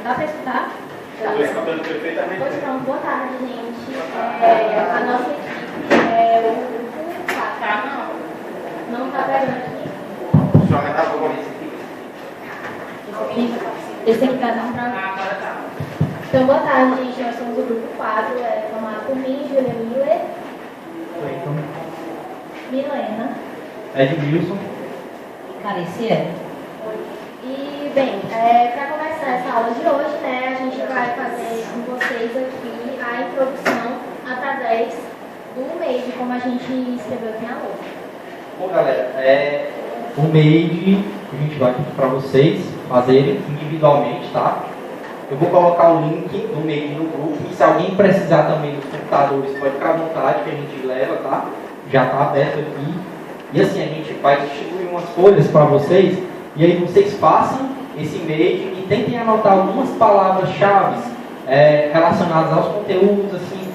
Dá para escutar? Estou escutando perfeitamente. Pois não, boa tarde, gente. A nossa equipe é o grupo 4. Não está pegando aqui. Deixa eu aumentar um pouco. Esse aqui está dando para. Então, boa tarde, gente. Nós somos o grupo 4, formado por mim, Julia Miller. Cleiton. Milena. Edmilson. Caricia. E, bem, para começar essa aula de hoje, né, a gente vai fazer com vocês aqui a introdução através do MEID, como a gente escreveu aqui na lousa. Bom, galera, o MEID a gente vai pedir para vocês fazerem individualmente, tá? Eu vou colocar o link do MEID no grupo e se alguém precisar também dos computadores, pode ficar à vontade que a gente leva, tá? Já está aberto aqui. E assim, a gente vai distribuir umas folhas para vocês e aí vocês façam esse MEID e tentem anotar algumas palavras-chave relacionadas aos conteúdos, assim,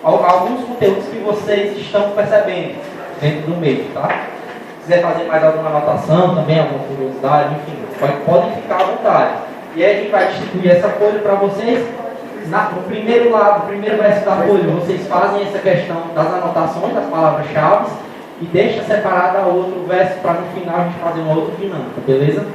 alguns conteúdos que vocês estão percebendo dentro do MEID, tá? Se quiser fazer mais alguma anotação também, alguma curiosidade, enfim, podem ficar à vontade. E aí a gente vai distribuir essa folha para vocês. No primeiro lado, no primeiro verso da folha, vocês fazem essa questão das anotações, das palavras-chave, e deixa separado a outro verso para no final a gente fazer uma outra dinâmica, beleza?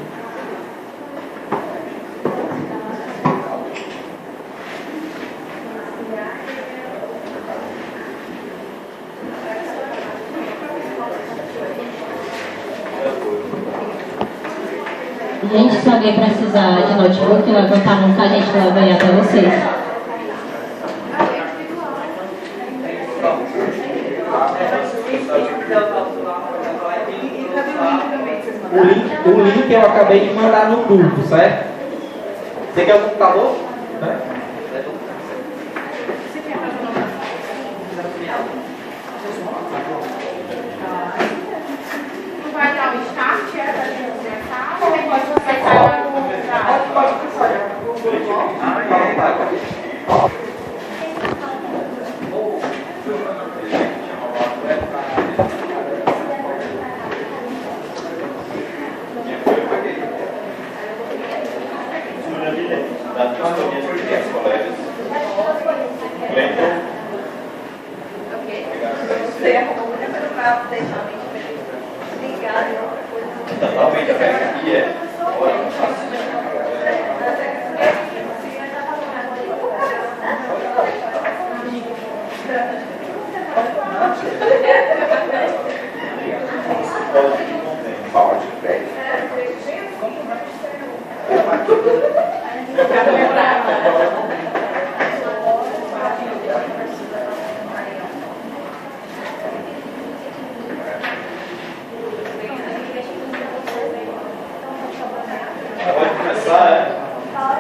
Gente, se alguém precisar de notebook, levantar nunca, a gente leva aí até vocês. O link eu acabei de mandar no grupo, certo? Você quer o computador? Vai dar o start, para a gente começar? Ou pode começar? Pode começar. Totalmente aqui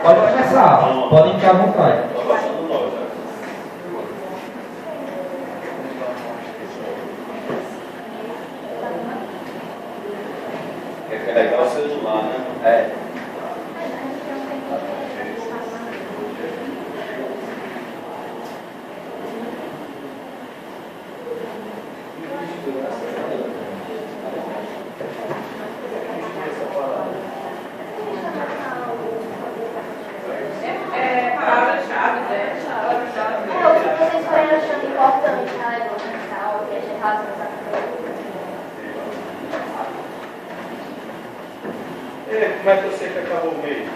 Pode começar, podem ficar à vontade. É legal o celular, né? Palavra-chave, né? O que vocês forem achando importante, relevante, que a gente faz essa Como é que eu sei que acabou o mês?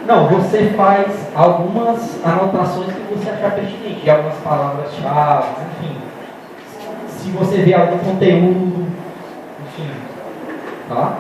Não, você faz algumas anotações que você achar pertinente, de algumas palavras-chave, enfim. Se você vê algum conteúdo, enfim, tá?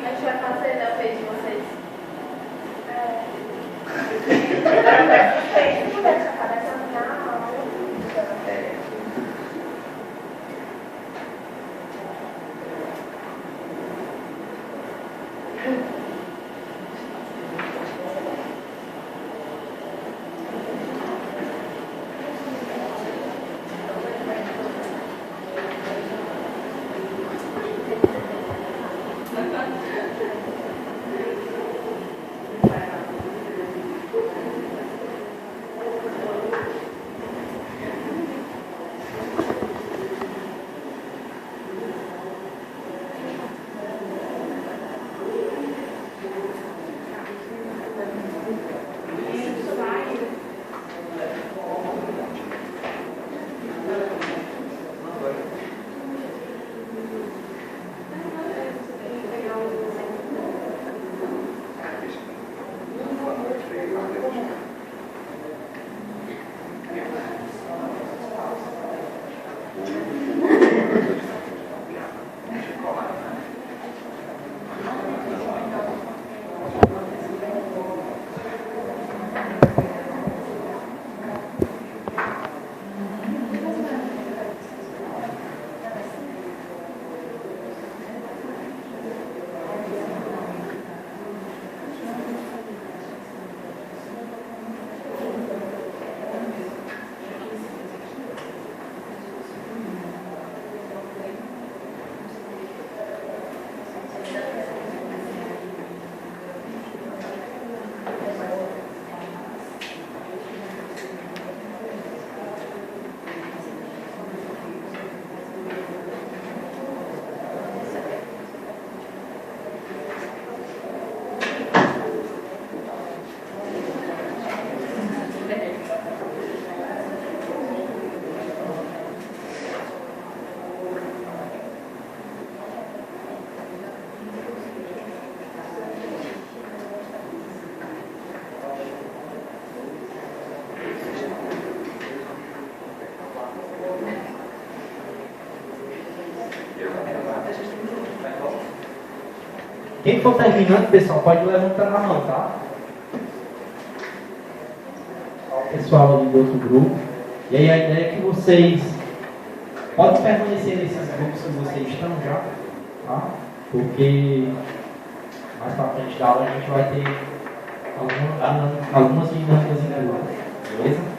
A gente vai fazer, né, o peito de vocês. Quem for terminando, pessoal, pode levantar a mão, tá? O pessoal ali do outro grupo. E aí a ideia é que vocês podem permanecer nesses grupos que vocês estão já, tá? Porque mais pra frente da aula a gente vai ter algumas dinâmicas em grupo, beleza?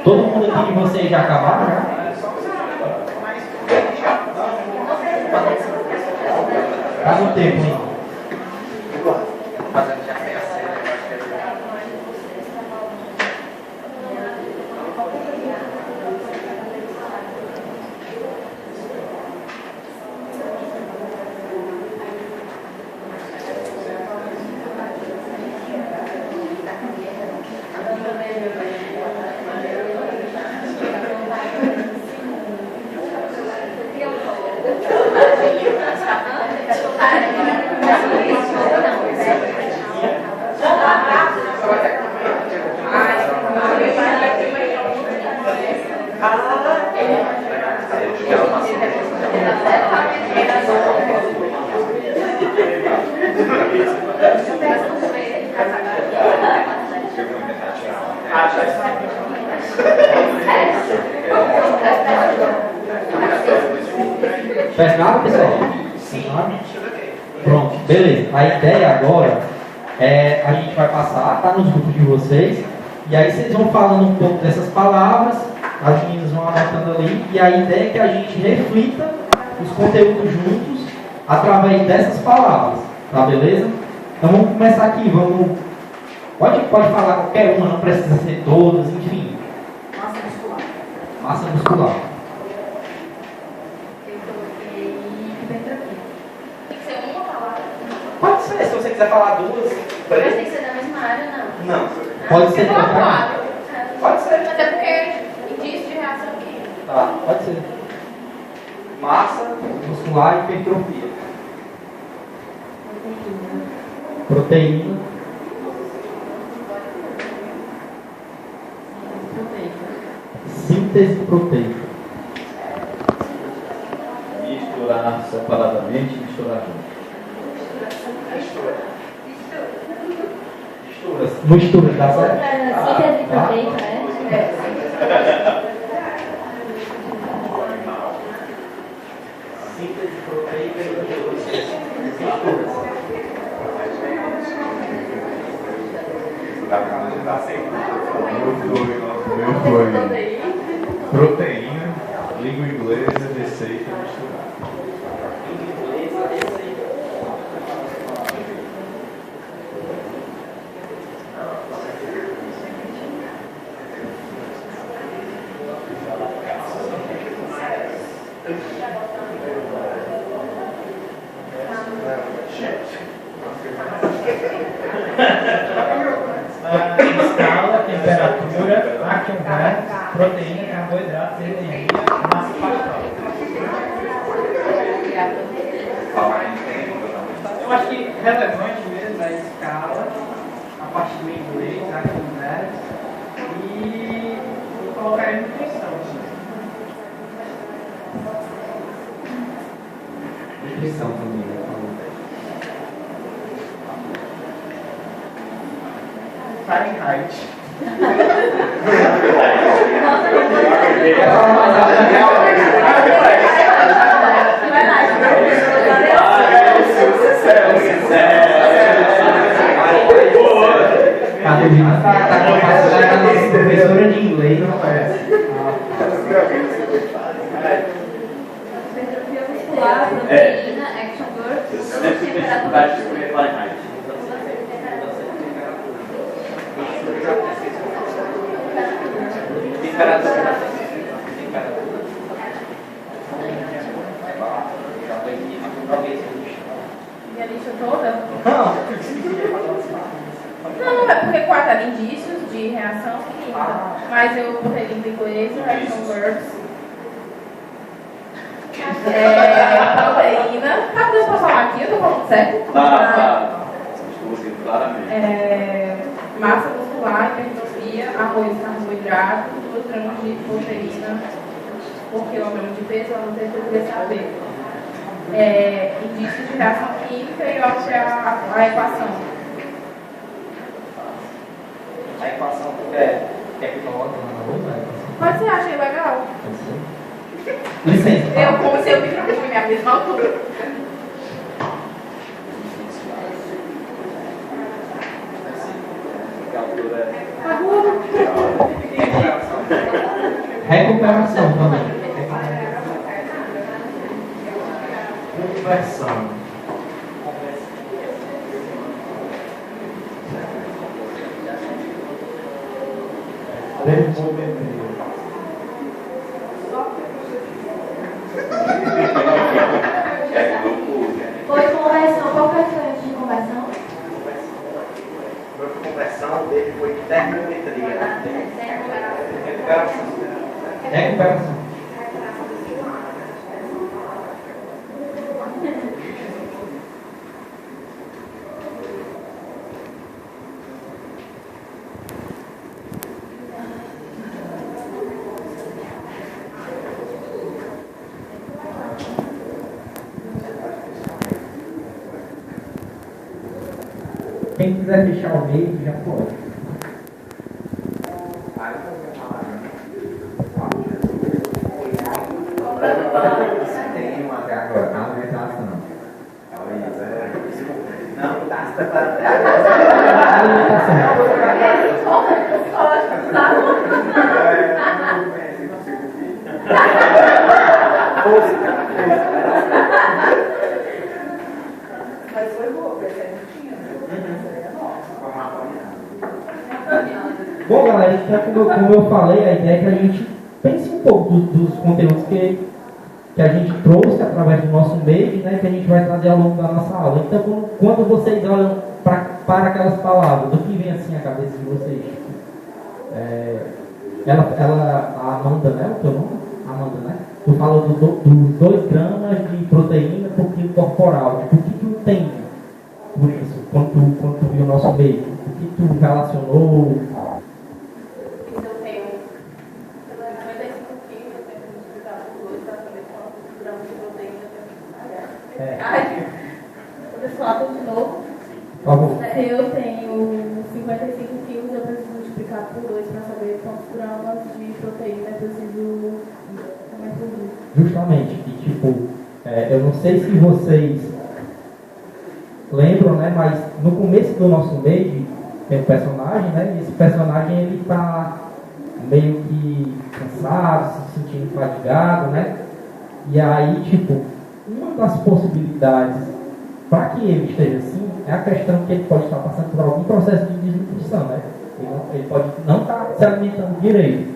Todo mundo aqui de vocês já acabaram, já? Faz um tempo, hein? Claro, pessoal? Sim. Pronto, beleza. A ideia agora é a gente vai passar, tá nos grupos de vocês, e aí vocês vão falando um pouco dessas palavras, as meninas vão anotando ali, e a ideia é que a gente reflita os conteúdos juntos através dessas palavras, tá beleza? Então vamos começar aqui, pode falar qualquer uma, não precisa ser todas, enfim. Massa muscular. Massa muscular. Eu coloquei hipertrofia. Tem que ser uma palavra. Pode ser, se você quiser falar duas, Mas tem que ser da mesma área, não. não. Pode ser Quatro. trocar? Pode ser. Até porque indício de reação aqui. Tá, pode ser. Massa muscular e hipertrofia. Proteína. Síntese proteica. Misturar separadamente, misturar junto. Mistura, tá certo? Outra síntese Tá. proteica, né? Síntese proteica e mistura. O meu foi proteína, língua inglesa, receita misturada. Escala, temperatura, action gas, proteína, carboidratos, energia, massa pascal. Eu acho que relevante mesmo é a escala, a parte do inglês, action gas e eu colocaria nutrição. Nutrição também, né? Fahrenheit. A Regina tá capacitada da nossa professora de inglês, não é? Hipertrofia muscular, proteína, action work, temperatura. Minha lista toda? Não. Não, é porque 4 eram indícios de reação química. Mas eu botei língua inglesa, action verbs. Proteína. Tá dando pra falar aqui? Eu tô falando certo? Tá. Estou ouvindo claramente. Massa muscular, hipertrofia, arroz, carboidrato, 2 gramas de proteína por quilograma de peso, eu não sei se eu queria saber. Indícios de reação química e eu acho que a equação. A equação quer que coloque na outra? Mas você acha legal? Licença. Eu, como se eu me preocupe minha mesma altura. Recuperação também. Conversão. Termometria. Foi conversão. Qual foi a diferença de conversão? A conversão dele foi termometria. Recuperação. Recuperação. Quem quiser fechar o meio já pode. Tem uma agora. Mas foi boa, porque essa não tinha. Bom, galera, então, como eu falei, a ideia é que a gente pense um pouco dos conteúdos que a gente trouxe através do nosso meio, né, que a gente vai trazer ao longo da nossa aula. Então, quando vocês olham para aquelas palavras, do que vem assim à cabeça de vocês? A Amanda, né? O teu nome? Amanda, né? Tu falou dos 2 gramas de proteína por quilo corporal. Tipo, o que tu entende por isso, quando tu viu o nosso meio? O que tu relacionou? Eu tenho 95 quilos, eu tenho que multiplicar por 2 para saber quantos gramas de proteína eu tenho. Ai, Pessoal, tudo de novo. Tá bom. Se eu tenho 55 quilos, eu preciso multiplicar por 2 para saber quantos gramas de proteína eu preciso comer por dia. Justamente, e tipo, eu não sei se vocês lembram, né, mas no começo do nosso meio tem um personagem, né, e esse personagem ele tá meio que cansado, se sentindo fadigado, né, e aí, tipo, uma das possibilidades para que ele esteja assim é a questão que ele pode estar passando por algum processo de desnutrição, né, ele pode não estar se alimentando direito.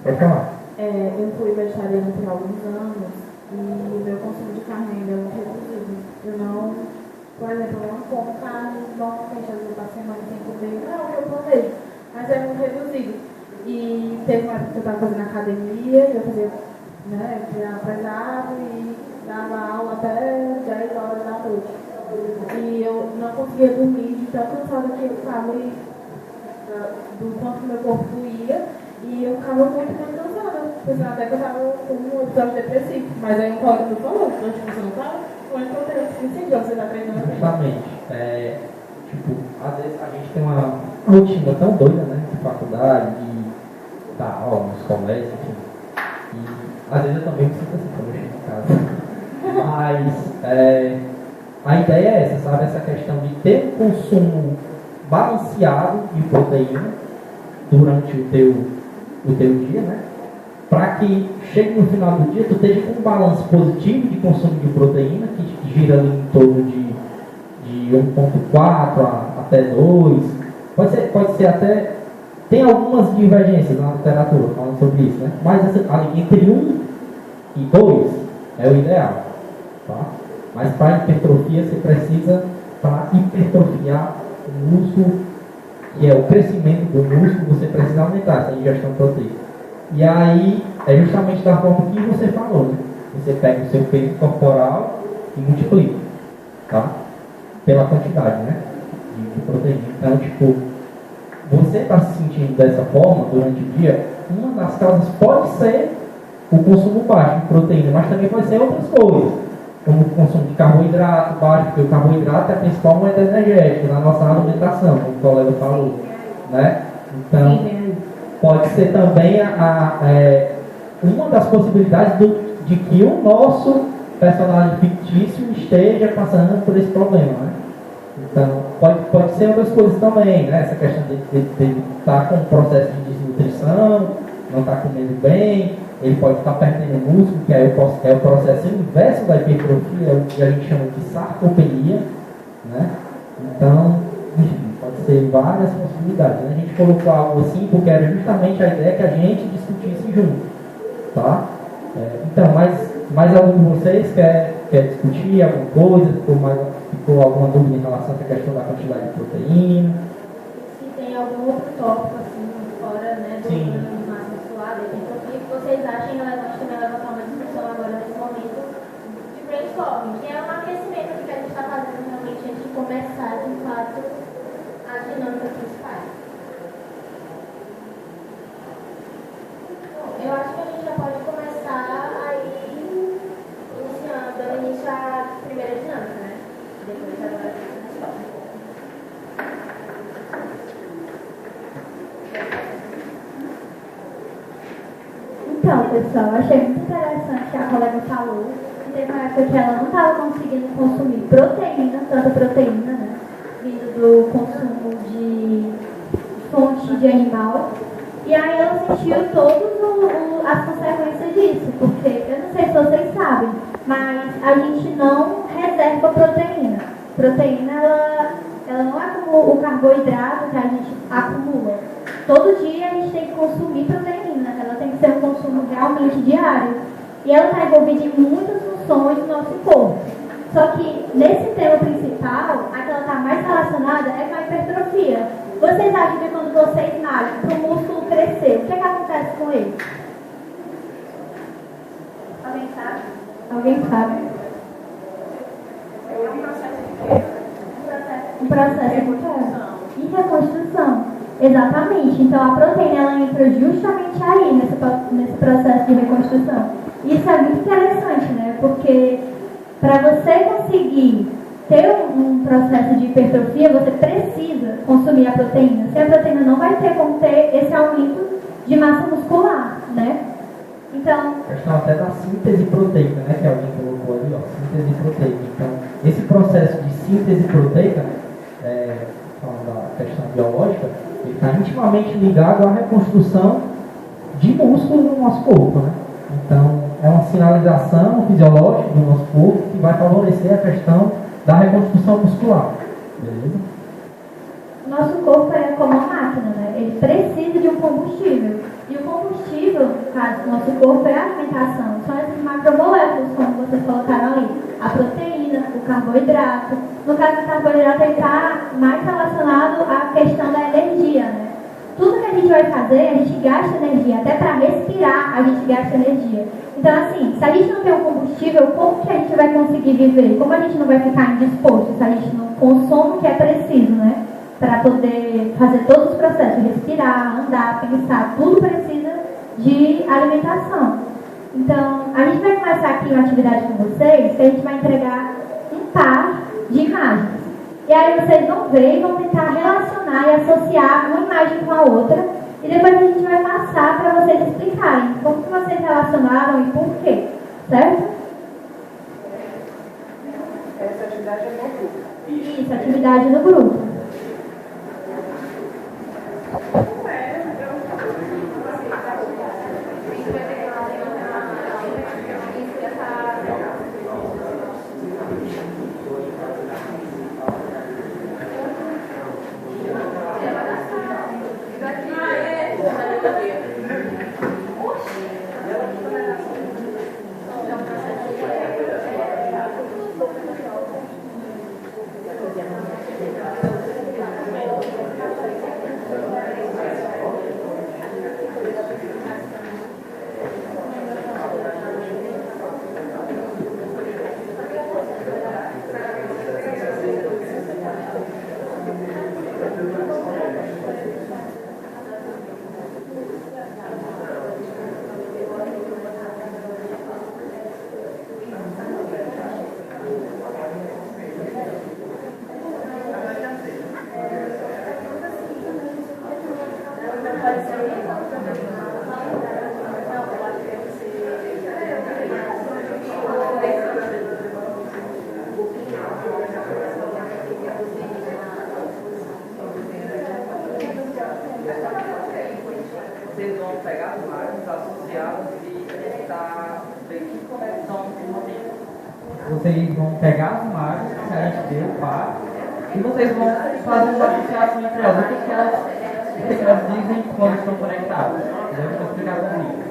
Pode falar. Eu fui vegetariana por alguns anos e o meu consumo de carne ainda é muito reduzido. Eu não, por exemplo, eu não como carne normalmente, às vezes eu passo semana sem comer, não é o que eu planejo, mas é muito reduzido. E teve uma época que eu estava fazendo academia, eu fazia, né, treinava pesado e dava aula até 10 horas da noite. E eu não conseguia dormir de tão cansada que eu estava do quanto meu corpo doía. E eu ficava muito cansada, pensando até que eu estava com um episódio depressivo. Mas aí um colega me falou, então você não estava? Foi importante, sim, já você está treinando. Justamente. Tipo, às vezes a gente tem uma rotina tão doida, né? De faculdade, de dar aula nos colégios, enfim. E às vezes eu também me sinto assim quando eu chego em casa. Mas a ideia é essa, sabe? Essa questão de ter um consumo balanceado de proteína durante o teu dia, né? Para que chegue no final do dia, tu esteja com um balanço positivo de consumo de proteína, que gira ali em torno de 1,4 até 2. Pode ser até... Tem algumas divergências na literatura falando sobre isso, né? Mas ali entre 1 e 2 é o ideal, tá? Mas para hipertrofia, você precisa, para hipertrofiar o músculo, que é o crescimento do músculo, você precisa aumentar essa ingestão proteica. E aí, é justamente da forma que você falou, né? Você pega o seu peso corporal e multiplica, tá? Pela quantidade, né? De proteína. Então, tipo, você está se sentindo dessa forma durante o dia, uma das causas pode ser o consumo baixo de proteína, mas também pode ser outras coisas, como o consumo de carboidrato baixo, porque o carboidrato é a principal moeda energética na nossa alimentação, como o colega falou, né? Então, pode ser também uma das possibilidades de que o nosso personagem fictício esteja passando por esse problema, né? Então, pode ser outras coisas também, né? Essa questão de estar com um processo de desnutrição, não estar comendo bem, ele pode estar perdendo músculo, que é o processo inverso da hipertrofia, é o que a gente chama de sarcopenia, né? Então, enfim, pode ser várias possibilidades, né? A gente colocou algo assim porque era justamente a ideia que a gente discutisse junto, tá? Então, mais algum de vocês quer discutir alguma coisa? Ficou alguma dúvida em relação a essa questão da quantidade de proteína? Se tem algum outro tópico assim, fora, né, do massa muscular, o que vocês acham relevante também levantar uma discussão agora nesse momento de brainstorming, que é um aquecimento que a gente está fazendo realmente antes de começar, de fato, as dinâmicas principais. Bom, eu acho que a gente já pode começar aí dando início à primeira dinâmica, né? Depois agora a resposta. Então, pessoal, achei muito interessante o que a colega falou. Teve uma época que ela não estava conseguindo consumir proteína, tanta proteína, né? vindo do consumo de fonte de animal. E aí ela sentiu todas as consequências disso, porque eu não sei se vocês sabem, mas a gente não reserva proteína. Proteína, ela não é como o carboidrato que a gente acumula. Todo dia a gente tem que consumir proteína, ela tem que ser um consumo realmente diário. E ela está envolvida em muitas funções do nosso corpo. Só que nesse tema principal, a que ela está mais relacionada é com a hipertrofia. Vocês acham que quando vocês malham para o músculo crescer, o que acontece com ele? Alguém sabe? Alguém sabe? Um processo de reconstrução. Exatamente. Então a proteína ela entra justamente aí, nesse processo de reconstrução. Isso é muito interessante, né? Porque para você conseguir ter um processo de hipertrofia, você precisa consumir a proteína. Sem a proteína não vai ter como ter esse aumento de massa muscular, né? Então... A questão até da síntese proteica, né? Que alguém colocou ali, ó, síntese proteica. Então, esse processo de síntese proteica, falando da questão biológica, ele está intimamente ligado à reconstrução de músculo no nosso corpo, né? Então, é uma sinalização fisiológica do nosso corpo que vai favorecer a questão da reconstrução muscular. Beleza? Nosso corpo é como uma máquina, né? Ele precisa de um combustível. E o combustível, no caso do nosso corpo, é a alimentação. São esses macromoléculas, como vocês colocaram ali. A proteína, o carboidrato. No caso do carboidrato, ele está mais relacionado à questão da energia, né? Tudo que a gente vai fazer, a gente gasta energia. Até para respirar, a gente gasta energia. Então, assim, se a gente não tem um combustível, como que a gente vai conseguir viver? Como a gente não vai ficar indisposto se a gente não consome o que é preciso, né? Para poder fazer todos os processos, respirar, andar, pensar, tudo precisa de alimentação. Então, a gente vai começar aqui uma atividade com vocês, que a gente vai entregar um par de imagens. E aí vocês vão ver e vão tentar relacionar e associar uma imagem com a outra. E depois a gente vai passar para vocês explicarem como que vocês relacionaram e por quê. Certo? Essa atividade é no grupo. Isso, atividade no grupo. Vocês vão pegar as imagens, associá-las e tentar ver que conexão tem. Vocês vão pegar as imagens que a gente deu, par, e vocês vão fazer uma associação entre elas. O que elas dizem quando estão conectadas? Eu vou explicar comigo.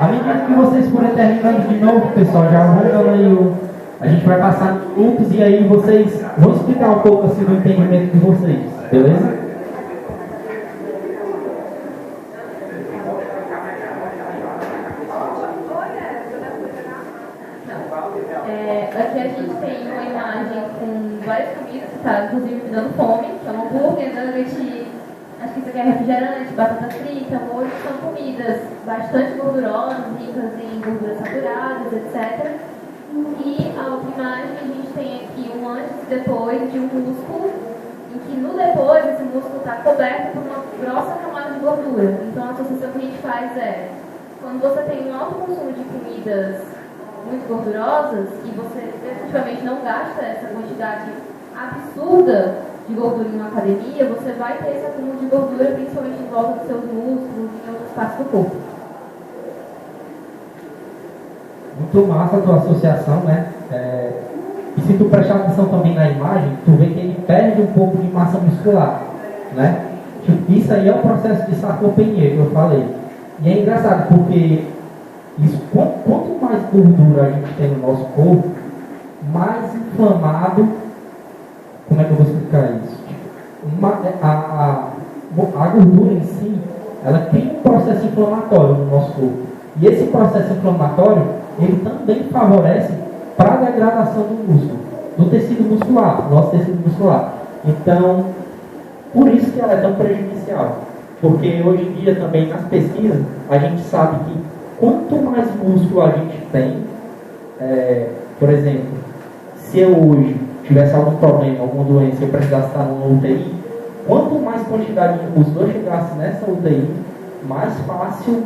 À medida que vocês forem terminando de novo, pessoal, já vão dando aí a gente vai passar em grupos e aí vocês vão explicar um pouco assim do entendimento de vocês, beleza? Aqui a gente tem uma imagem com várias comidas que tá, inclusive me dando fome, que é um hambúrguer, nugget, acho que isso aqui é refrigerante, batata frita, molho, são comidas bastante gordurosas, ricas em gorduras saturadas, etc. E a outra imagem a gente tem aqui um antes e depois de um músculo, em que no depois esse músculo está coberto por uma grossa camada de gordura. Então a associação que a gente faz é, quando você tem um alto consumo de comidas muito gordurosas e você definitivamente não gasta essa quantidade absurda de gordura em uma academia, você vai ter esse acúmulo de gordura principalmente em volta dos seus músculos e em outras partes do corpo. Muito massa a tua associação, né? E se tu prestar atenção também na imagem, tu vê que ele perde um pouco de massa muscular, né? Tipo, isso aí é o processo de sarcopenia que eu falei. E é engraçado porque isso, quanto mais gordura a gente tem no nosso corpo, mais inflamado. Como é que eu vou explicar isso? A gordura em si, ela cria um processo inflamatório no nosso corpo. E esse processo inflamatório, ele também favorece para a degradação do músculo, do tecido muscular, nosso tecido muscular. Então, por isso que ela é tão prejudicial. Porque hoje em dia também nas pesquisas, a gente sabe que quanto mais músculo a gente tem, por exemplo, se eu hoje tivesse algum problema, alguma doença, eu precisasse estar numa UTI, quanto mais quantidade de músculo eu chegasse nessa UTI, mais fácil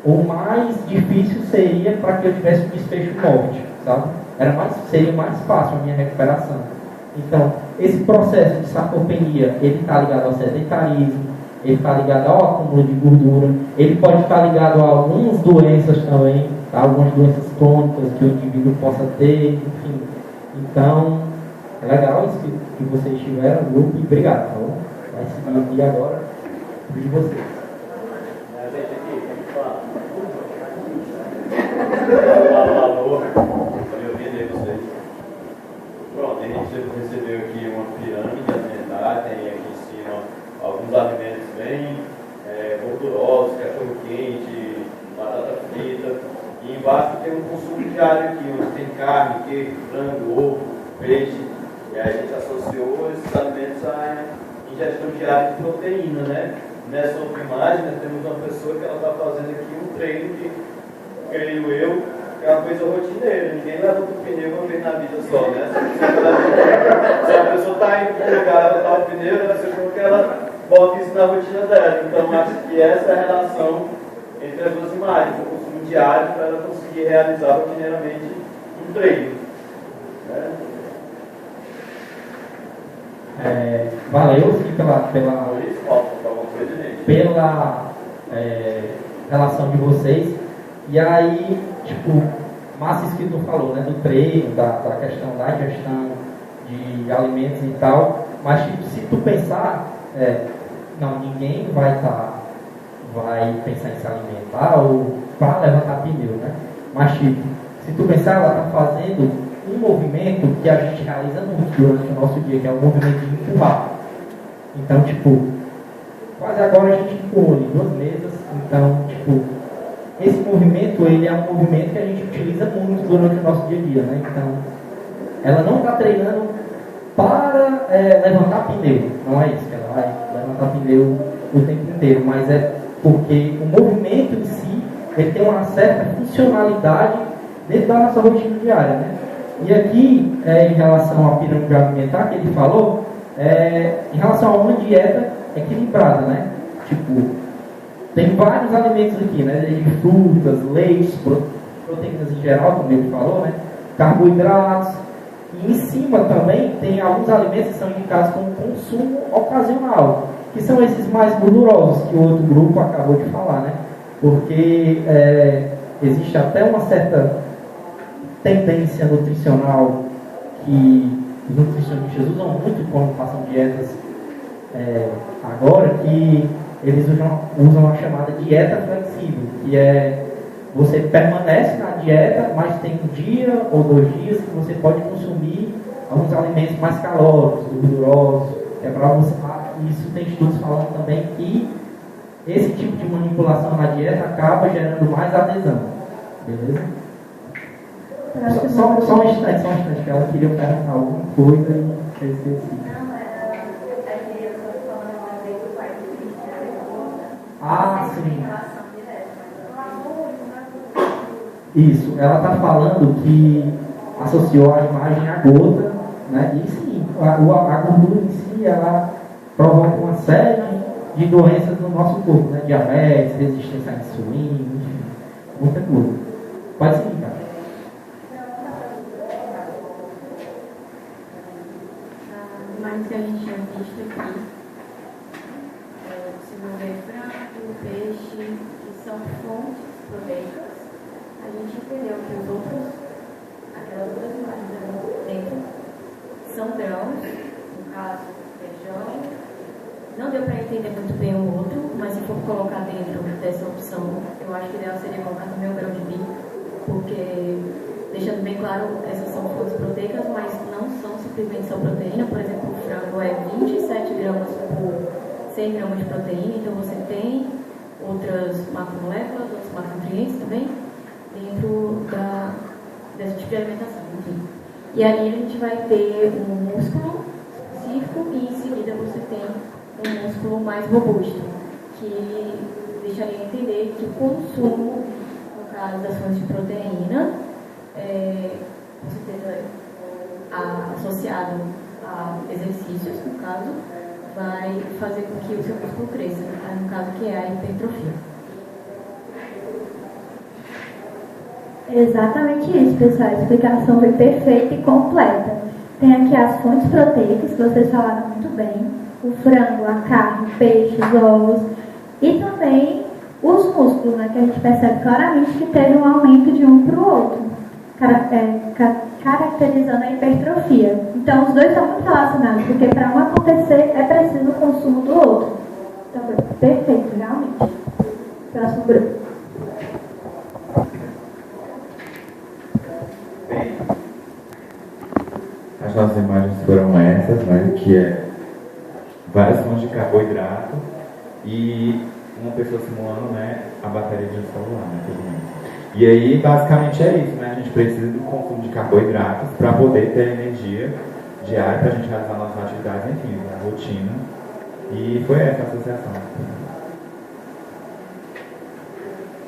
ou mais difícil seria para que eu tivesse um desfecho morte, sabe? Seria mais fácil a minha recuperação. Então, esse processo de sarcopenia, ele está ligado ao sedentarismo, ele está ligado ao acúmulo de gordura, ele pode estar ligado a algumas doenças também, tá? Algumas doenças crônicas que o indivíduo possa ter, enfim. Então, é legal isso que vocês tiveram, grupo, e obrigado, tá bom? Vai seguir aqui agora de vocês. Alô, eu ouvi vocês. Pronto, a gente recebeu aqui uma pirâmide alimentar, tem aqui em cima alguns alimentos bem gordurosos, cachorro quente, batata frita, e embaixo tem um consumo diário aqui, onde tem carne, queijo, frango, ovo, peixe, e aí a gente associou esses alimentos à ingestão diária de proteína, né? Nessa outra imagem, nós temos uma pessoa que ela está fazendo aqui um treino que, creio eu, é uma coisa rotineira. Ninguém leva o pneu uma vez na vida só, né? Se a pessoa está indo para um lugar, ela botar o pneu, deve ser porque ela bota isso na rotina dela. Então, acho que essa é a relação entre as duas imagens, o consumo diário para ela conseguir realizar rotineiramente um treino. Né? Valeu sim pela relação de vocês. E aí, tipo, massa isso que tu falou, né, do treino, da questão da ingestão de alimentos e tal, mas tipo, se tu pensar, não, ninguém vai pensar em se alimentar ou para levantar pneu, né? Mas tipo, se tu pensar, ela está fazendo um movimento que a gente realiza muito durante o nosso dia, que é o movimento de empurrar. Então, tipo, quase agora a gente empurrou em 2 mesas, então, tipo, esse movimento, ele é um movimento que a gente utiliza muito durante o nosso dia a dia, né? Então, ela não está treinando para levantar pneu, não é isso, que ela vai levantar pneu o tempo inteiro, mas é porque o movimento em si, ele tem uma certa funcionalidade dentro da nossa rotina diária, né? E aqui, em relação à pirâmide alimentar que ele falou, em relação a uma dieta equilibrada, né? Tipo, tem vários alimentos aqui, né? Desde frutas, leites, proteínas em geral, como ele falou, né? Carboidratos. E em cima também tem alguns alimentos que são indicados como consumo ocasional, que são esses mais gordurosos que o outro grupo acabou de falar, né? Porque existe até uma certa tendência nutricional que os nutricionistas usam muito quando passam dietas agora, que eles usam a chamada dieta flexível, que é você permanece na dieta, mas tem um dia ou 2 dias que você pode consumir alguns alimentos mais calóricos, gordurosos. Para você, isso tem estudos falando também que esse tipo de manipulação na dieta acaba gerando mais adesão. Beleza? Só um instante, que ela queria perguntar alguma coisa e eu esqueci. Ah, sim. Isso, ela está falando que associou a imagem à gota, né? E sim, a gordura em si, ela provoca uma série de doenças no nosso corpo, né? Diabetes, resistência à insulina, enfim, muita coisa. Pode seguir, cara. Mas que a gente tinha visto aqui, se não ver frango, peixe, que são fontes proteicas, a gente entendeu que os outros, aquelas outras imagens dentro, são grãos, no caso, feijão. Não deu para entender muito bem o outro, mas se for colocar dentro dessa opção, eu acho que o ideal seria colocar também o grão de bico, porque, deixando bem claro, essas são fontes proteicas, mas não são simplesmente só proteína. Por exemplo, o frango é 27 gramas por 100 gramas de proteína, então você tem outras macromoléculas, outros macronutrientes também, dentro desse tipo de alimentação. Enfim. E aí a gente vai ter um músculo específico e em seguida você tem um músculo mais robusto, que deixaria entender que o consumo, no caso das fontes de proteína, com certeza associado a exercícios, no caso, vai fazer com que o seu músculo cresça, no caso que é a hipertrofia. Exatamente isso, pessoal. A explicação foi perfeita e completa. Tem aqui as fontes proteicas, que vocês falaram muito bem. O frango, a carne, o peixe, os ovos. E também os músculos, né, que a gente percebe claramente que teve um aumento de um para o outro, caracterizando a hipertrofia. Então, os dois são muito relacionados, porque para um acontecer é preciso o consumo do outro. Então, foi perfeito, realmente. Próximo grupo. As nossas imagens foram essas, né, que é várias fontes de carboidrato e uma pessoa simulando, né, a bateria de celular, né, tudo mais. E aí, basicamente é isso, né, a gente precisa do consumo de carboidratos para poder ter energia diária para a gente realizar nossas atividades, enfim, a rotina. E foi essa a associação.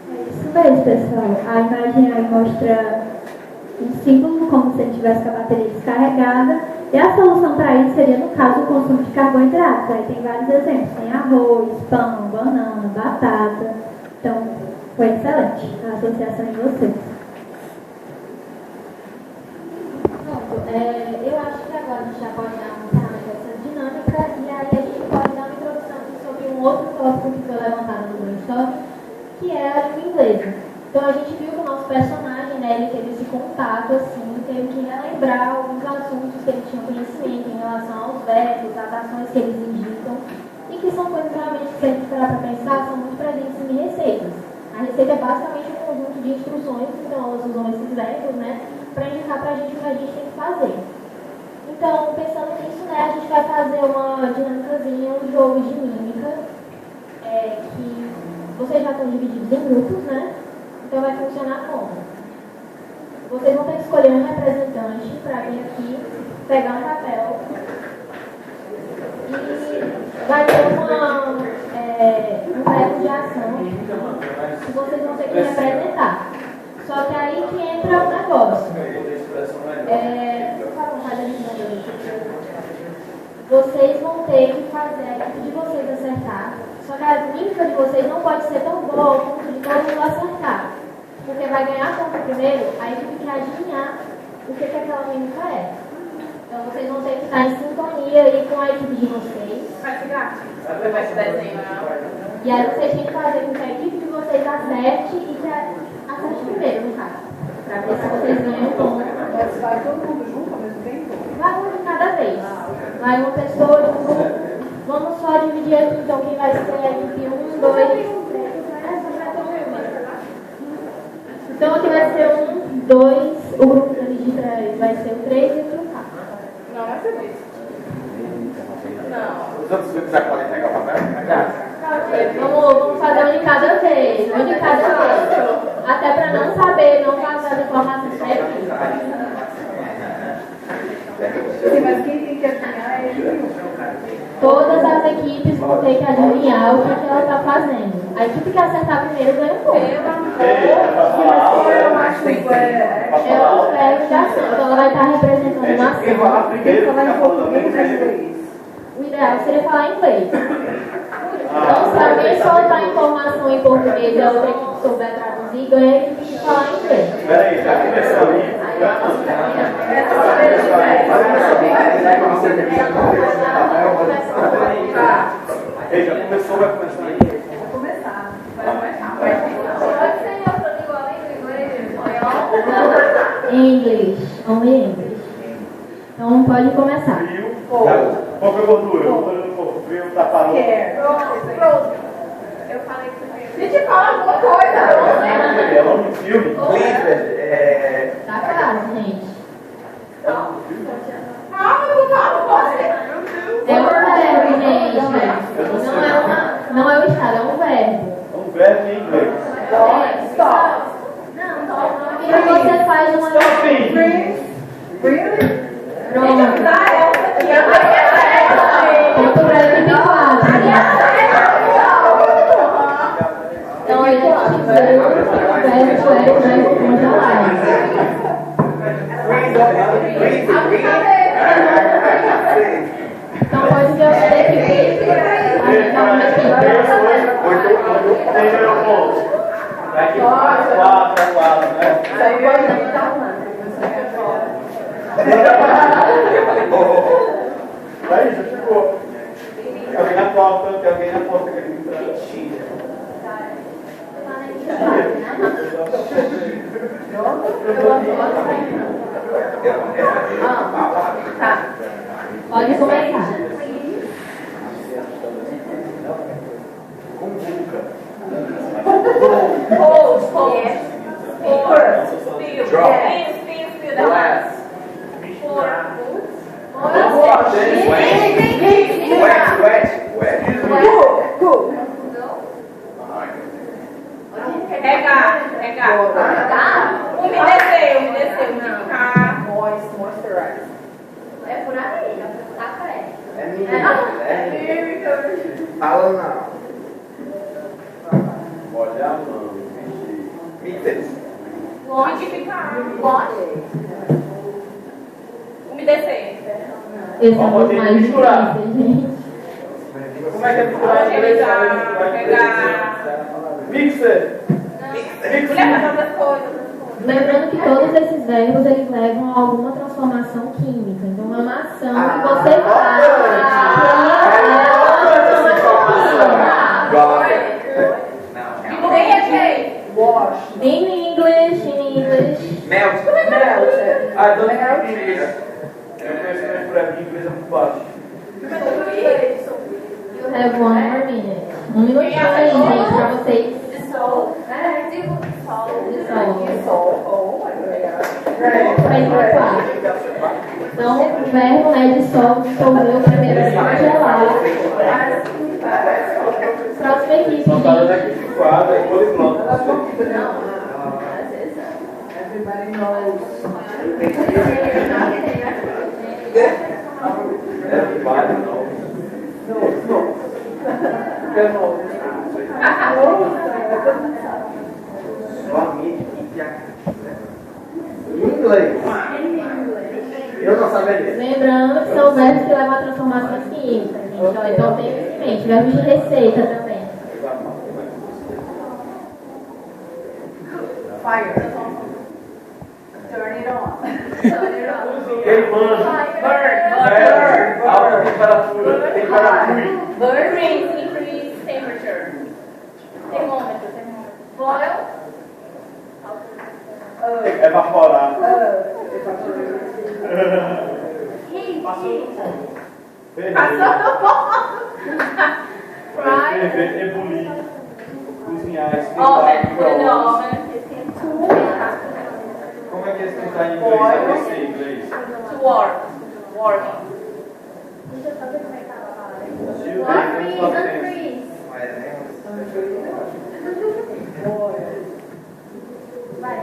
É isso mesmo, pessoal. A imagem aí mostra um símbolo como se ele tivesse com a bateria descarregada, e a solução para isso seria, no caso, o consumo de carboidratos. Aí tem vários exemplos, tem arroz, pão, banana, batata. Então, foi excelente a associação de vocês. Pronto, eu acho que agora a gente já pode dar um encerramento dessa dinâmica, e aí a gente pode dar uma introdução aqui sobre um outro tópico que foi levantado no brainstorm, que é a língua inglesa. Então a gente viu que o nosso personagem, né, ele teve esse contato, assim, teve que relembrar alguns assuntos que ele tinha conhecimento em relação aos verbos, às ações que eles indicam, e que são coisas realmente que, se a gente parar para pensar, são muito presentes em receitas. A receita é basicamente um conjunto de instruções, então elas usam esses verbos, né, para indicar para a gente o que a gente tem que fazer. Então, pensando nisso, né, a gente vai fazer uma dinâmicazinha, um jogo de mímica, que vocês já estão divididos em grupos, né? Então vai funcionar como? Vocês vão ter que escolher um representante para vir aqui, pegar um papel e vai ter um verbo de ação que vocês vão ter que representar. Só que aí que entra o negócio. Vocês vão ter que fazer a equipe de vocês acertar. Só que a mímica de vocês não pode ser tão boa ao ponto de todo mundo acertar. Porque vai ganhar ponto primeiro a equipe que adivinhar o que aquela mímica é. Então vocês vão ter que estar em sintonia aí com a equipe de vocês. Vai ser grátis. Vai ser desenho, né? E aí vocês têm que fazer com que a equipe de vocês acerte e que acerte primeiro, no caso. Pra ver se vocês ganham ponto. Mas vai todo mundo junto ao mesmo tempo? Vai um de cada vez. Vai uma pessoa de um grupo. Vamos só dividir aqui então quem vai ser a equipe 1, 2, 3. Então aqui vai ser 1, 2, o grupo de 3 vai ser o 3 e o 4. Não, vai ser isso. Não. Os outros grupos já podem pegar o papel? Vamos fazer um de cada vez. Um de cada vez. Até para não saber, não vazar as informações certas. Sim, mas quem tem que adivinhar é ele. Todas as equipes vão ter que adivinhar o que ela está fazendo. A equipe que acertar primeiro ganha um ponto. Eu acho que É o verbo de ação. Então ela vai estar representando uma ação. tem que falar em português ou em inglês? O ideal seria falar inglês. Então, se alguém soltar informação em português e a outra equipe souber traduzir, ganha a equipe que falar inglês. Peraí, já começou ali. Ei, já começou, vai começar aí. Vai começar. Pode ser outra língua além do inglês? English. Only English. Então, pode começar. Frio. Qual foi a gordura? Gordura do corpo. Frio, tá parando. Pronto. Eu falei que você te fala alguma coisa. É nome do filme? Tá claro, gente. Eu falo você. É um verbo, gente. Não é o estado, é um verbo. É um verbo em inglês. Stop. E você faz uma... Pronto. Ponto pra equipe 4. Então, a gente viu o verbo congelar. Então, pode ver outra equipe. Tem meu ponto. Daqui 4, né? Aí, já ficou. Tem alguém na porta, tem alguém na porta que ele mentira. Pode começar. Moisturize. É por aí, tá correto. É minha. Fala não. Olha a mão. Mixes. Umidificar. Umedecer. Esse é o mais difícil, gente. Como é que é misturar em inglês? Pegar. Mixer. Mulher faz outras coisas. Lembrando que todos esses verbos eles levam a alguma transformação química. Então é uma ação que você faz. Wash. In English. Melt. Ah, então é inglês. Eu conheço o verbo em inglês é muito baixo. You have 1 more minute. Um minutinho aí, gente, pra vocês. Dissolve. Então, o verbo é dissolveu primeiro é congelar. Próxima equipe, Só tá dando gente. aqui de quadro, é poliglota. Everybody knows. Everybody knows. Somente que inglês. Eu não saberia. Lembrando que são verbos que levam a transformações químicas, gente. Ó, então tem isso em mente. Verbos de receita também. Fire. Turn it on. Queimando. Alta temperatura. Temperatura. Burn, increase temperature. Termômetro. Boil. Evaporar. Ferver, ebulir. Cozinhar, esquentar, micro-ondas. Como é que é esquentar em inglês? Aquecer em inglês. To work.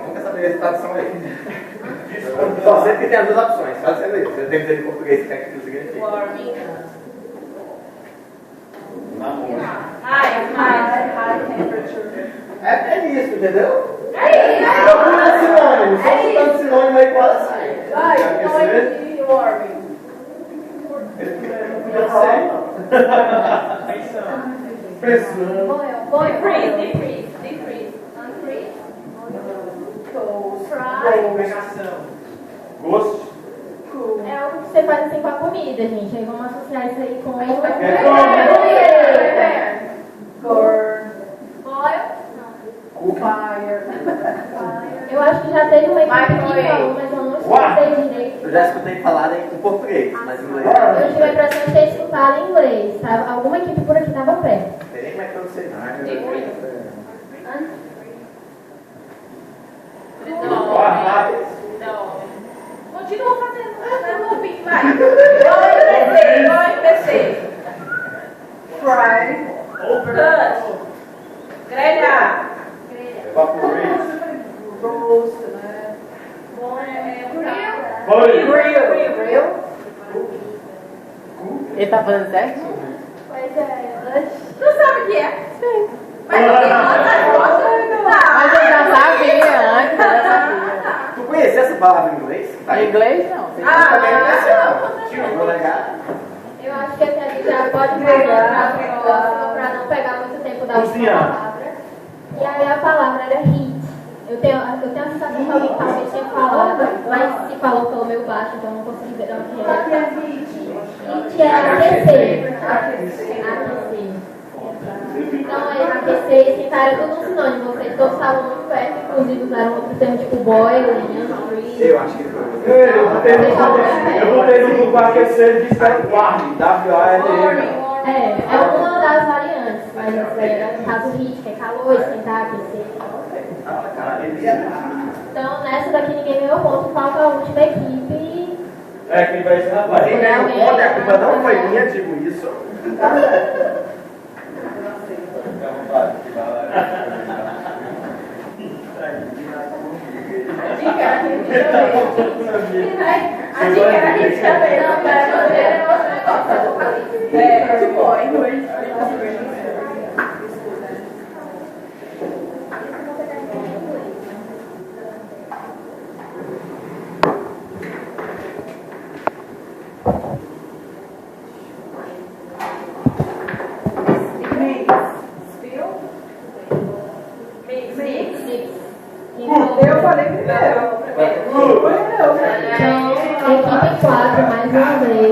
Nunca saberia essa tradução aí. Só sei que tem as duas opções. Só dizendo isso. Eu tenho que dizer em português o que é que aquilo significa. Warming. Namoro. High temperature. É isso, entendeu? É isso. Procura sinônimo. Só citando sinônimo aí quase sai. Vai, warming. Pensando. Decrease. Increase. Gosto. É algo que você faz assim com a comida, gente. Aí vamos associar isso aí com Boil. Fire. Eu acho que já teve uma equipe que falou, mas eu não escutei direito. Eu já escutei falar em português, mas em inglês. Eu tive a impressão de ter escutado em inglês. Tá? Alguma equipe por aqui estava perto. Não sei nem como é que eu sei. Não. Continua fazendo. Looping, vai. Igual empecei. Fry. Cut. Grelhar. Evaporate. Roast, né? Grill. Ele tá falando certo? Pois é. Tu sabe o que é? Sim. Mas não tem Mas eu já sabia antes, eu já sabia. Tu conhecia essa palavra em inglês? Tá Em inglês não. Também não conhecia, não. Tio, vou negar. Eu acho que a gente já pode pegar para não pegar muito tempo da última palavra. E aí a palavra era heat. Eu tenho a sensação que alguém talvez tinha falado, mas se falou pelo meu baixo, então eu não consegui ver o que era. Heat é aquecer. Aquecer. Então, aquecer e esquentar era tudo um sinônimo. Vocês todos estavam muito perto, inclusive usaram outro termo tipo boiling, freeze. Eu acho que foi. Eu botei no Google aquecer e disse que era warm. W-A-R-M. É uma das variantes, mas essa aí era no caso heat, que é calor, esquentar, aquecer. Então, nessa daqui ninguém ganhou ponto, falta a última equipe. É, quem vai ser rapaz. Quem ganhou ponto, a culpa não foi minha, digo isso. Fica à vontade. A dica era a gente também, não, para ver outro negócio. É, tipo, Eu falei primeiro. Então, equipe 4, mais uma vez.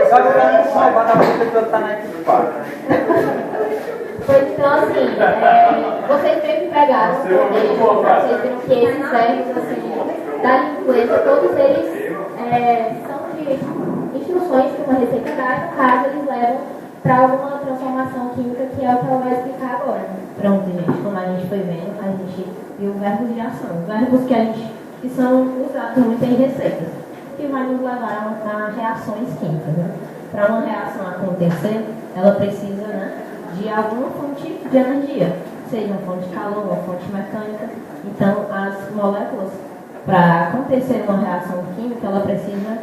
Só que pra não salvar da música que eu tá na equipe 4. Pois então, assim, vocês meio que pegaram o contexto, vocês viram que esses verbos, assim, da inglesa, todos eles são de instruções que uma receita dá, e no caso eles levam para alguma transformação química, que é o que ela vai explicar agora. Pronto, gente, como a gente foi vendo, a gente viu verbos de ação, verbos que são usados muito em receitas, que vai nos levar a reações químicas, né? Para uma reação acontecer, ela precisa, né, de alguma fonte de energia, seja uma fonte de calor, uma fonte mecânica. Então, as moléculas, para acontecer uma reação química, ela precisa,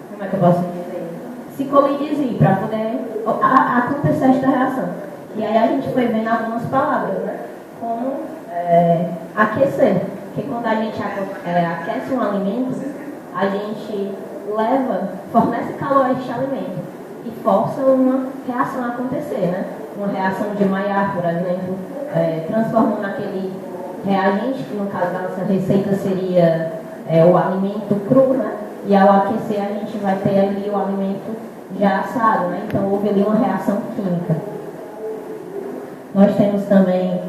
como é que eu posso dizer? Se colidir para poder acontecer esta reação. E aí a gente foi vendo algumas palavras, né? Como aquecer. Porque quando a gente aquece um alimento, a gente fornece calor a este alimento e força uma reação a acontecer, né? Uma reação de Maillard, por exemplo, transformando aquele reagente, que no caso da nossa receita seria o alimento cru, né? E ao aquecer a gente vai ter ali o alimento já assado, né? Então houve ali uma reação química. Nós temos também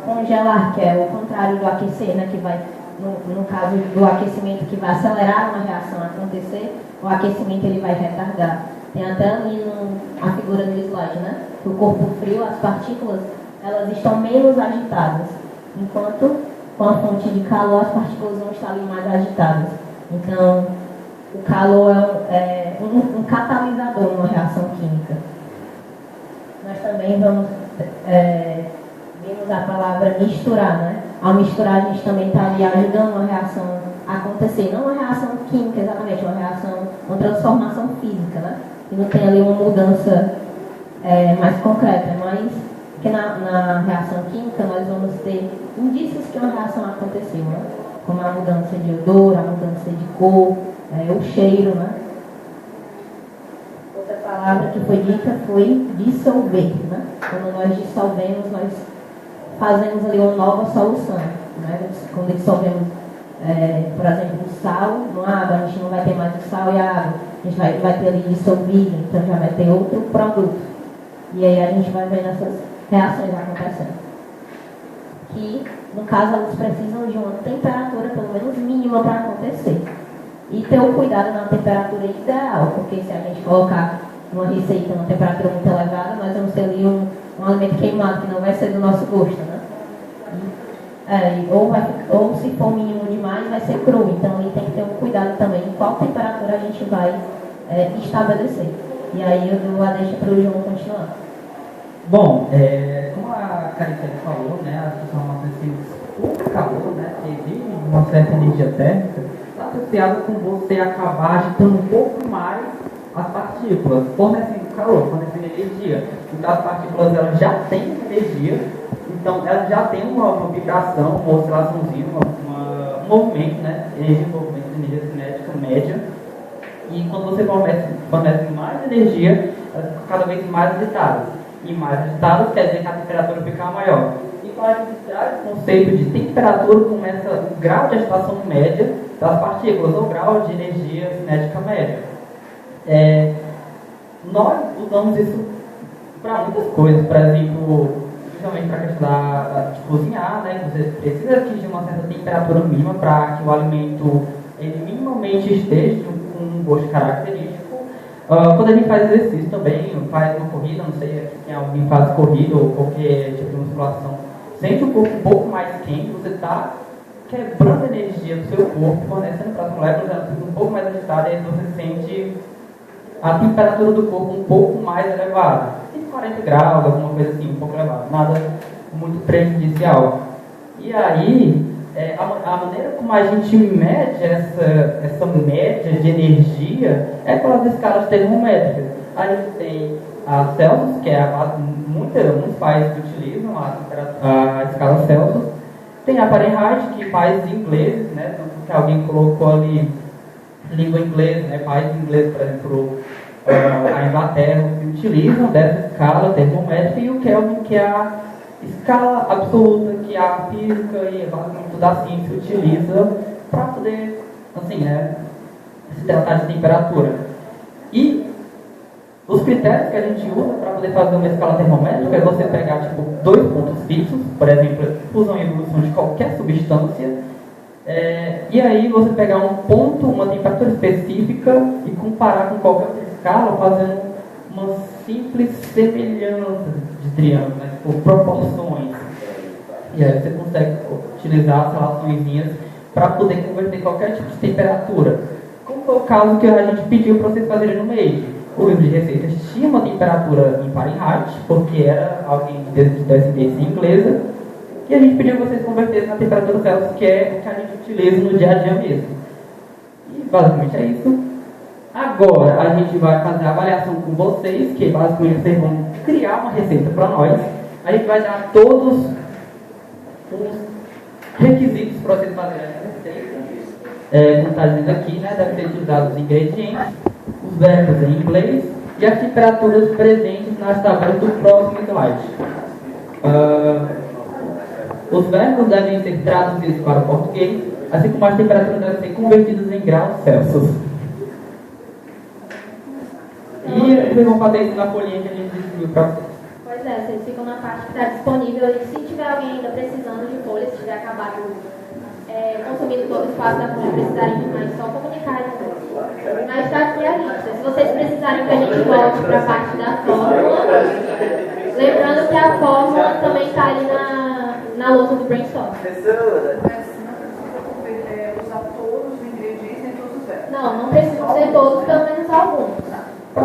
congelar, que é o contrário do aquecer, né? Que vai, no caso do aquecimento, que vai acelerar uma reação a acontecer, o aquecimento ele vai retardar. Tem até ali a figura do slide, né? Que o corpo frio, as partículas, elas estão menos agitadas, enquanto com a fonte de calor as partículas vão estar ali mais agitadas. Então, o calor é um catalisador numa reação química. Nós também vimos a palavra misturar, né? Ao misturar, a gente também está ali ajudando uma reação a acontecer. Não uma reação química, exatamente, uma transformação física, né? E não tem ali uma mudança mais concreta, mas que na reação química nós vamos ter indícios que uma reação aconteceu, né? Como a mudança de odor, a mudança de cor, o cheiro, né? Outra palavra que foi dita foi dissolver, né? Quando nós dissolvemos, nós fazemos ali uma nova solução, né? Quando dissolvemos, por exemplo, o sal no água, a gente não vai ter mais o sal e a água, a gente vai ter ali dissolvido, então já vai ter outro produto. E aí a gente vai vendo essas reações acontecendo. Que, no caso, elas precisam de uma temperatura, pelo menos mínima, para acontecer. E ter o cuidado na temperatura ideal, porque se a gente colocar uma receita numa temperatura muito elevada, nós vamos ter ali um alimento queimado, que não vai ser do nosso gosto, né? Ou se for mínimo demais, vai ser cru. Então, aí tem que ter um cuidado também em qual temperatura a gente vai estabelecer. E aí eu dou a deixa para o João continuar. Bom, como a Caricele falou, né, as transformações químicas, o calor, né, que exige uma certa energia térmica, está associado com você acabar agitando um pouco mais as partículas, fornecendo calor, fornecendo energia. Então as partículas elas já têm energia, então elas já têm uma vibração, uma oscilaçãozinha, um movimento, né, energia de movimento, energia cinética média. E quando você fornece mais energia, elas ficam cada vez mais agitadas. E mais agitadas quer dizer que a temperatura fica maior. E para registrar esse conceito de temperatura começa o grau de agitação média das partículas, ou grau de energia cinética média. Nós usamos isso para muitas coisas, por exemplo, principalmente para a questão de cozinhar, né? Você precisa atingir uma certa temperatura mínima para que o alimento ele minimamente esteja com um gosto característico. Quando a gente faz exercício também, faz uma corrida, não sei quem alguém faz corrida ou qualquer tipo de musculação, sente o corpo um pouco mais quente, você está quebrando a energia do seu corpo, fornecendo para as moléculas, ela fica um pouco mais agitada e aí você sente a temperatura do corpo um pouco mais elevada. 40 graus, alguma coisa assim, um pouco elevada, nada muito prejudicial. E aí, a maneira como a gente mede essa média de energia é pelas escalas termométricas. A gente tem a Celsius, que é a base, muitos países que utilizam a escala Celsius. Tem a Fahrenheit, que países ingleses, né, tanto que alguém colocou ali língua inglesa, né, países ingleses, por exemplo, a Inglaterra, que utilizam dessa escala termométrica, e o Kelvin, que é a escala absoluta que a física e basicamente toda a ciência utiliza para poder, assim, né, se tratar de temperatura. E os critérios que a gente usa para poder fazer uma escala termométrica é você pegar, tipo, 2 pontos fixos, por exemplo, fusão e evolução de qualquer substância, e aí você pegar um ponto, uma temperatura específica e comparar com qualquer outra escala, fazendo uma simples semelhança de triângulo, né, por proporções. E aí você consegue utilizar as relaçõezinhas para poder converter qualquer tipo de temperatura. Como foi o caso que a gente pediu para vocês fazerem no MEID. O livro de receitas tinha uma temperatura em Fahrenheit, porque era alguém de descendência inglesa, e a gente pediu que vocês convertessem na temperatura Celsius, que é o que a gente utiliza no dia a dia mesmo. E basicamente é isso. Agora a gente vai fazer a avaliação com vocês, que basicamente vocês vão criar uma receita para nós. A gente vai dar todos Os requisitos para vocês fazerem essa receita, como está dizendo aqui, né, devem ser utilizados os ingredientes, os verbos em inglês e as temperaturas presentes nas tabelas do próximo slide. Os verbos devem ser traduzidos para o português, assim como as temperaturas devem ser convertidas em graus Celsius. E vocês vão fazer isso na folhinha que a gente distribuiu para vocês. Pois é, vocês ficam na parte que está disponível. E se tiver alguém ainda precisando de folha, se tiver acabado consumindo todo o espaço da folha, precisarem de mais, só comunicar. Mas está aqui a lista. Se vocês precisarem que a gente volte para a parte da fórmula, lembrando que a fórmula também está ali na lousa do brainstorm. Usar todos os ingredientes em todos os verbos. Não precisam ser todos, pelo menos alguns.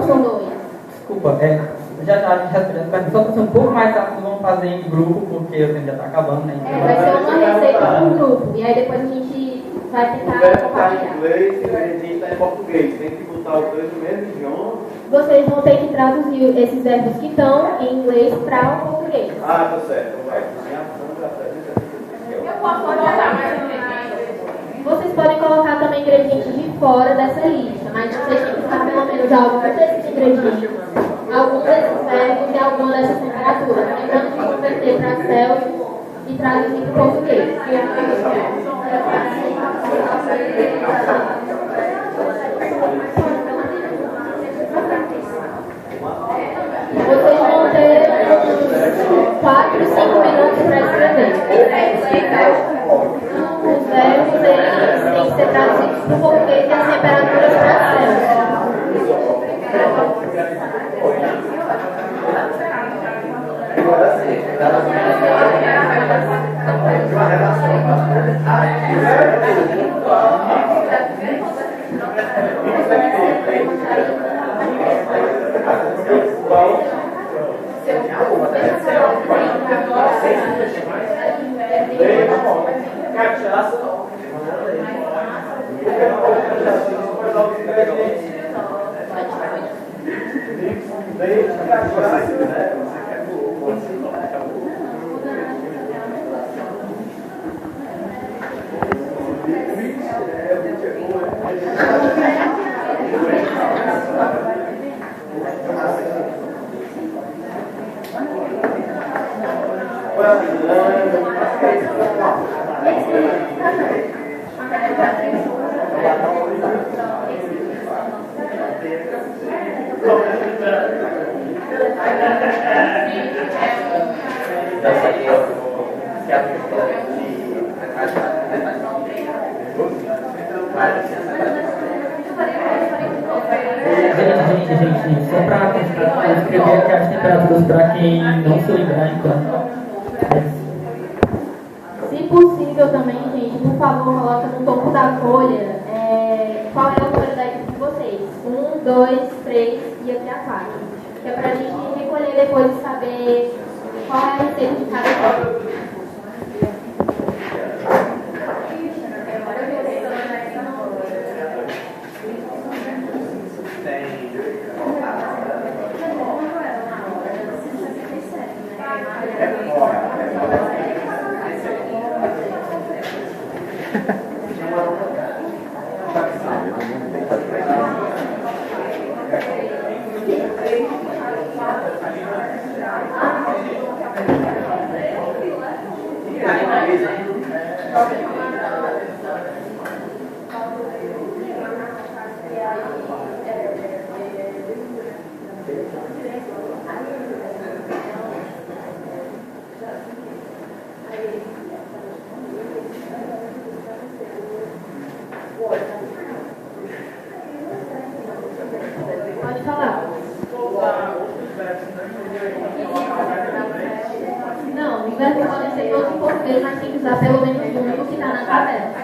São dois. Desculpa, a gente já respondendo, só para ser um pouco mais rápido, vamos fazer em grupo, porque o tempo já está acabando, né? Então, vai ser uma receita por grupo. E aí depois a gente vai tentar compartilhar. Em inglês e o ingrediente está em português. Tem que botar os dois no mesmo idioma. Vocês vão ter que traduzir esses verbos que estão em inglês para o português. Ah, tá certo. Vai. Eu posso colocar mais ingredientes. Vocês podem colocar também ingredientes de fora dessa lista, mas vocês têm que usar pelo menos alguns desses ingredientes, alguns desses verbos e alguma dessas temperaturas. Lembrando de converter para Celsius e traduzir para o português. Vocês vão ter uns 4, 5 minutos para escrever. Os verbos eles têm que ser traduzidos para o português e as temperaturas para Celsius. Gente, só para escrever aqui as temperaturas para quem não se lembrar, então. Se possível também, gente, por favor, coloque no topo da folha qual é o número da equipe de vocês. 1, 2, 3 e até a 4. Que é para a gente recolher depois e saber qual é a receita de cada coisa. Pode falar. Não, os verbos podem ser todos em português, mas tem que usar pelo menos um do que está na tabela.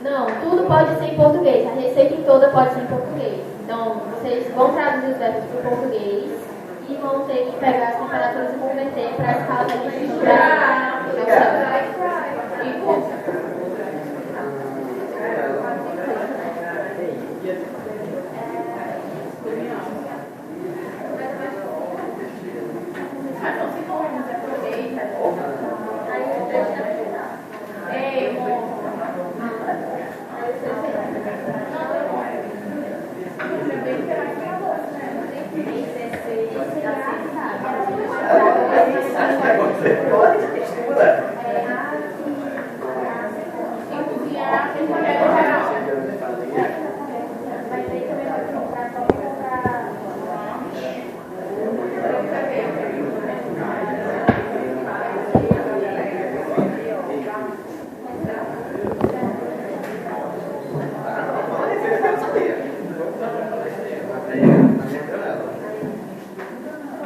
Não, tudo pode ser em português. A receita toda pode ser em português. Então, vocês vão traduzir os verbos para o português e vão ter que pegar as temperaturas e converter para a escala da Kelvin.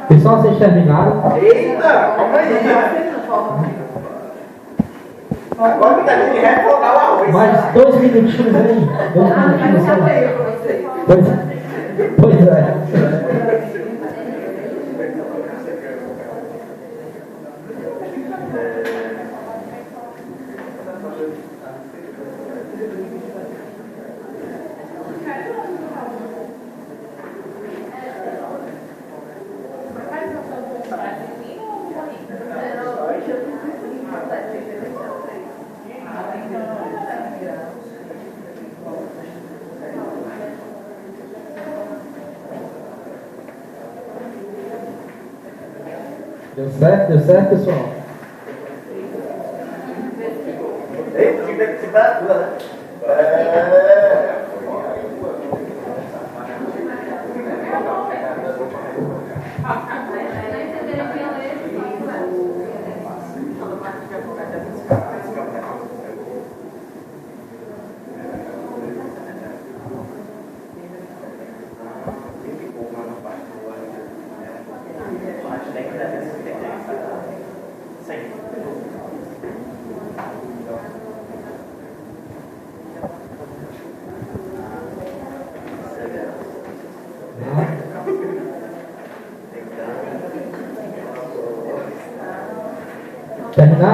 Pessoal, vocês terminaram? Eita, calma aí. Agora que tá tendo que refogar o arroz. Mais 2 minutinhos aí. 2 minutinhos só. Pois é. Deu certo, pessoal? Eita, tem temperatura, né? Terminar?